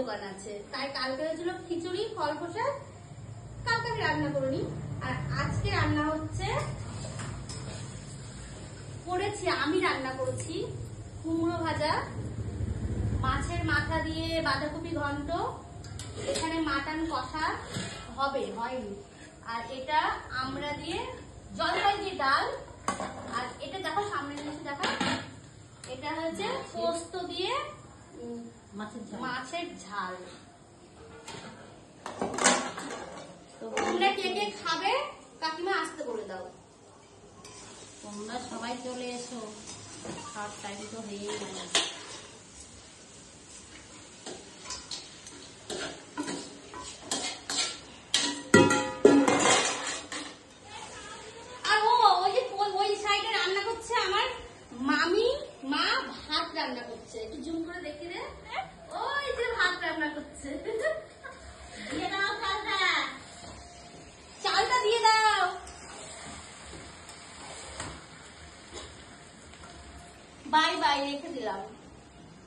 দোকান আছে, তাই কালকে হয়েছিল খিচুড়ি ফল কষা, কালকে আমি রান্না করিনি। আর আজকে রান্না হচ্ছে, আমি রান্না করেছি কুমড়ো ভাজা, মাছের মাথা দিয়ে বাঁধাকপি ঘন্ট, এখানে মাটন কষা হয়নি, আর এটা আমরা দিয়ে জলপাই দিয়ে ডাল, আর এটা দেখো সামনে জিনিস দেখা, এটা হচ্ছে পোস্ত দিয়ে মাছের ঝাল। তোমরা কে কে খাবে কাকিমা আসতে বলে দাও। তোমরা সবাই চলে এসো, খাওয়ার টাইম তো হয়েই গেল। আর ওই সাইডে রান্না করছে আমার মা ভাত রান্না করছে, একটু জুম করে দেখি রে, ওই যে ভাত রান্না করছে। দিয়ে দাও চালটা দিয়ে দাও। বাই রেখে দিলাম।